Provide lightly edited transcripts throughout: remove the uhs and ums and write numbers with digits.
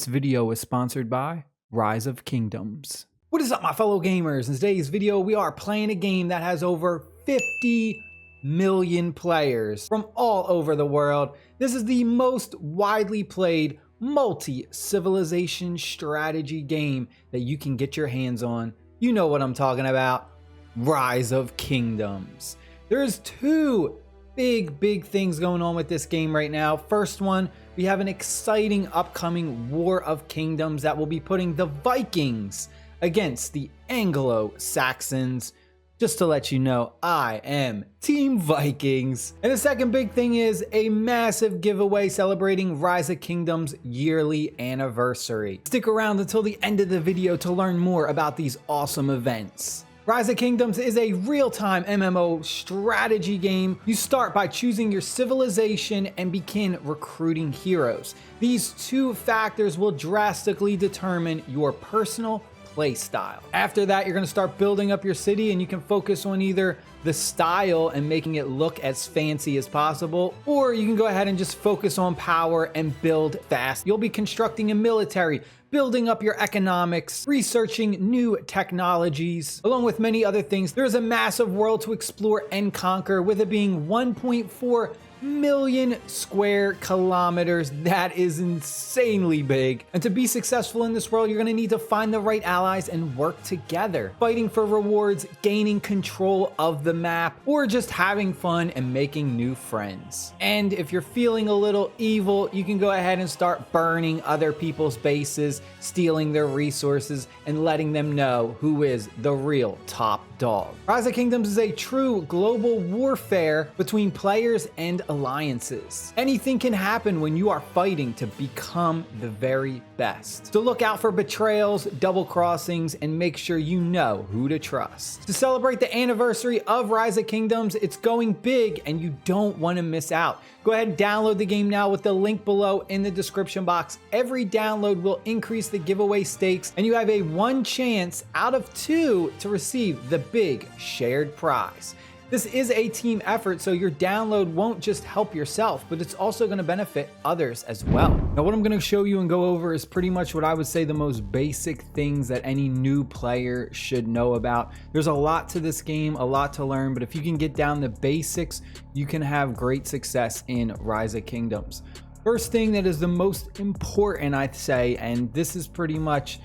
video is sponsored by Rise of Kingdoms. What is up, my fellow gamers? In today's video, we are playing a game that has over 50 million players from all over the world. This is the most widely played multi-civilization strategy game that you can get your hands on. You know what I'm talking about. Rise of Kingdoms. There's two big things going on with this game right now. First one, we have an exciting upcoming War of Kingdoms that will be putting the Vikings against the Anglo-Saxons. Just to let you know, I am Team Vikings. And the second big thing is a massive giveaway celebrating Rise of Kingdoms' yearly anniversary. Stick around until the end of the video to learn more about these awesome events. Rise of Kingdoms is a real-time MMO strategy game. You start by choosing your civilization and begin recruiting heroes. These two factors will drastically determine your personal play style. After that, you're going to start building up your city, and you can focus on either the style and making it look as fancy as possible, or you can go ahead and just focus on power and build fast. You'll be constructing a military, building up your economics, researching new technologies, along with many other things. There's a massive world to explore and conquer, with it being 1.4 million square kilometers. That is insanely big. And to be successful in this world, you're going to need to find the right allies and work together, fighting for rewards, gaining control of the map, or just having fun and making new friends. And if you're feeling a little evil, you can go ahead and start burning other people's bases, stealing their resources, and letting them know who is the real top dog. Rise of Kingdoms is a true global warfare between players and alliances. Anything can happen when you are fighting to become the very best. So look out for betrayals, double crossings, and make sure you know who to trust. To celebrate the anniversary of Rise of Kingdoms, it's going big and you don't want to miss out. Go ahead and download the game now with the link below in the description box. Every download will increase the giveaway stakes, and you have a 1 chance out of 2 to receive the big shared prize. This is a team effort, so your download won't just help yourself, but it's also going to benefit others as well. Now, what I'm going to show you and go over is pretty much what I would say the most basic things that any new player should know about. There's a lot to this game, a lot to learn, but if you can get down the basics, you can have great success in Rise of Kingdoms. First thing that is the most important, I'd say, and this is pretty much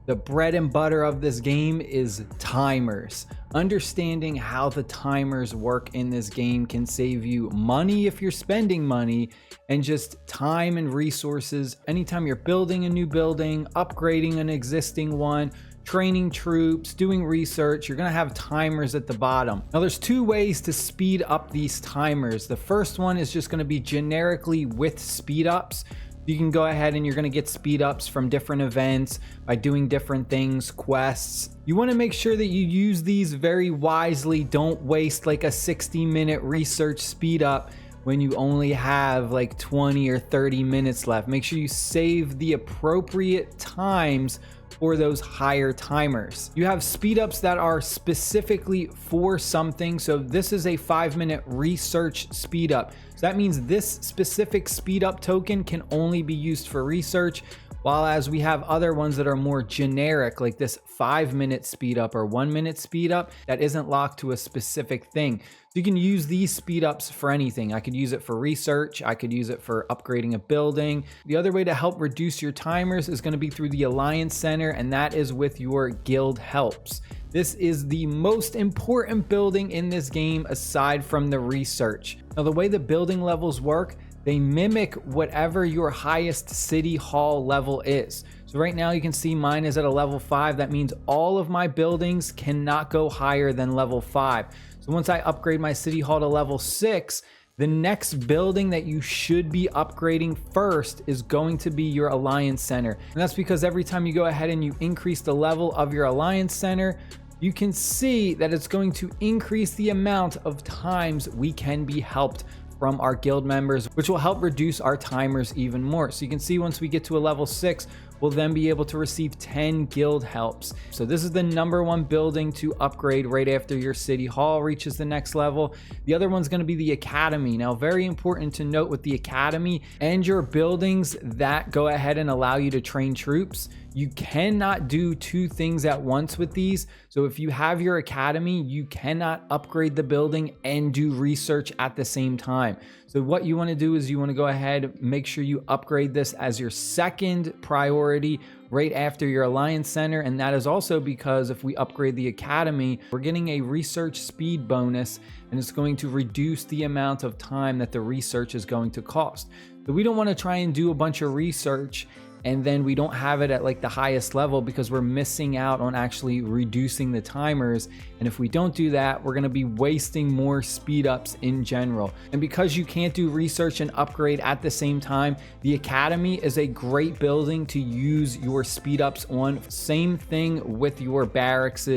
the bread and butter of this game, is timers. Understanding how the timers work in this game can save you money if you're spending money, and just time and resources anytime you're building a new building, upgrading an existing one, training troops, doing research. You're going to have timers at the bottom. Now, there's 2 ways to speed up these timers. The first one is just going to be generically with speed ups. You can go ahead and you're going to get speed ups from different events by doing different things, quests. You want to make sure that you use these very wisely. Don't waste like a 60-minute research speed up when you only have like 20 or 30 minutes left. Make sure you save the appropriate times for those higher timers. You have speed ups that are specifically for something. So this is a 5-minute research speed up. So that means this specific speed up token can only be used for research, while as we have other ones that are more generic, like this 5-minute speed up or 1-minute speed up that isn't locked to a specific thing. So you can use these speed ups for anything. I could use it for research. I could use it for upgrading a building. The other way to help reduce your timers is going to be through the Alliance Center, and that is with your guild helps. This is the most important building in this game aside from the research. Now, the way the building levels work, they mimic whatever your highest city hall level is. So right now you can see mine is at a level 5. That means all of my buildings cannot go higher than level 5. So once I upgrade my city hall to level 6, the next building that you should be upgrading first is going to be your Alliance Center. And that's because every time you go ahead and you increase the level of your Alliance Center, you can see that it's going to increase the amount of times we can be helped from our guild members, which will help reduce our timers even more. So you can see once we get to a level 6, will then be able to receive 10 guild helps. So this is the #1 building to upgrade right after your city hall reaches the next level. The other one's going to be the academy. Now, very important to note with the academy and your buildings that go ahead and allow you to train troops, you cannot do two things at once with these. So if you have your academy, you cannot upgrade the building and do research at the same time. So what you want to do is you want to go ahead, make sure you upgrade this as your second priority right after your alliance center. And that is also because if we upgrade the academy, we're getting a research speed bonus, and it's going to reduce the amount of time that the research is going to cost. So we don't want to try and do a bunch of research and then we don't have it at like the highest level, because we're missing out on actually reducing the timers. And if we don't do that, we're going to be wasting more speed ups in general. And because you can't do research and upgrade at the same time, the academy is a great building to use your speed ups on. Same thing with your barracks,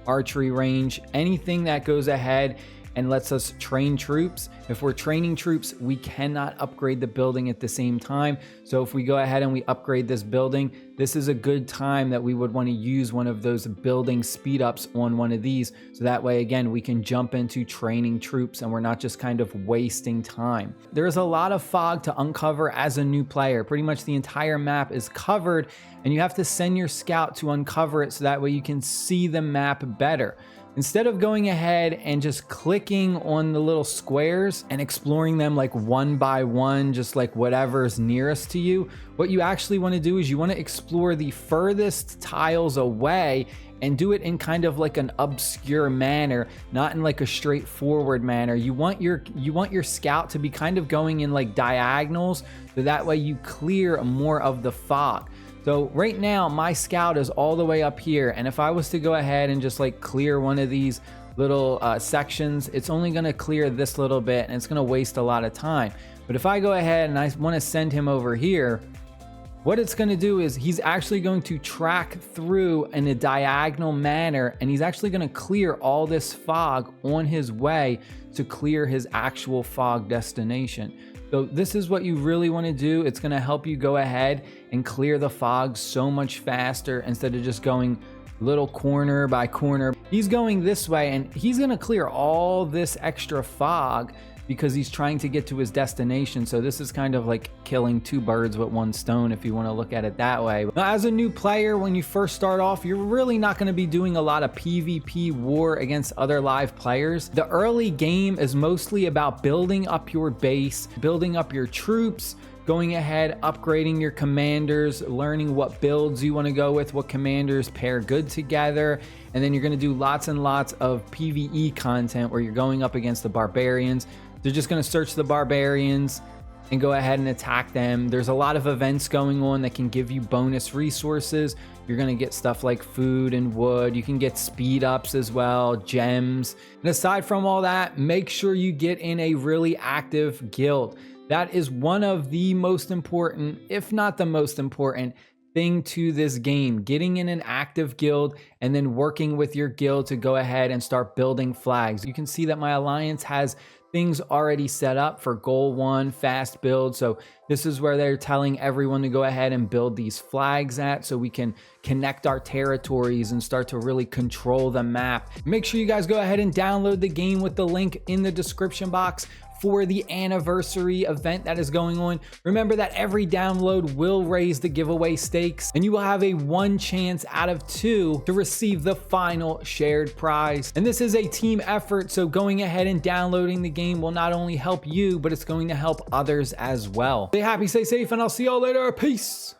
archery range, anything that goes ahead and lets us train troops. If we're training troops, we cannot upgrade the building at the same time. So if we go ahead and we upgrade this building, this is a good time that we would want to use one of those building speed ups on one of these. So that way, again, we can jump into training troops and we're not just kind of wasting time. There's a lot of fog to uncover as a new player. Pretty much the entire map is covered, and you have to send your scout to uncover it so that way you can see the map better. Instead of going ahead and just clicking on the little squares and exploring them like one by one, just like whatever's nearest to you, what you actually want to do is you want to explore the furthest tiles away and do it in kind of like an obscure manner, not in like a straightforward manner. You want your scout to be kind of going in like diagonals, so that way you clear more of the fog. So right now my scout is all the way up here, and if I was to go ahead and just like clear one of these little sections, it's only going to clear this little bit and it's going to waste a lot of time. But if I go ahead and I want to send him over here, what it's going to do is he's actually going to track through in a diagonal manner, and he's actually going to clear all this fog on his way to clear his actual fog destination. So this is what you really want to do. It's going to help you go ahead and clear the fog so much faster instead of just going little corner by corner. He's going this way and he's going to clear all this extra fog because he's trying to get to his destination. So this is kind of like killing two birds with one stone, if you want to look at it that way. Now, as a new player, when you first start off, you're really not going to be doing a lot of PvP war against other live players. The early game is mostly about building up your base, building up your troops, going ahead, upgrading your commanders, learning what builds you want to go with, what commanders pair good together. And then you're going to do lots and lots of PvE content where you're going up against the barbarians. They're just going to search the barbarians and go ahead and attack them. There's a lot of events going on that can give you bonus resources. You're going to get stuff like food and wood. You can get speed ups as well, gems. And aside from all that, make sure you get in a really active guild. That is one of the most important, if not the most important thing to this game. Getting in an active guild and then working with your guild to go ahead and start building flags. You can see that my alliance has things already set up for goal 1 fast build. So this is where they're telling everyone to go ahead and build these flags at, so we can connect our territories and start to really control the map. Make sure you guys go ahead and download the game with the link in the description box for the anniversary event that is going on. Remember that every download will raise the giveaway stakes, and you will have a 1 chance out of 2 to receive the final shared prize. And this is a team effort, so going ahead and downloading the game will not only help you, but it's going to help others as well. Stay happy, stay safe, and I'll see y'all later. Peace.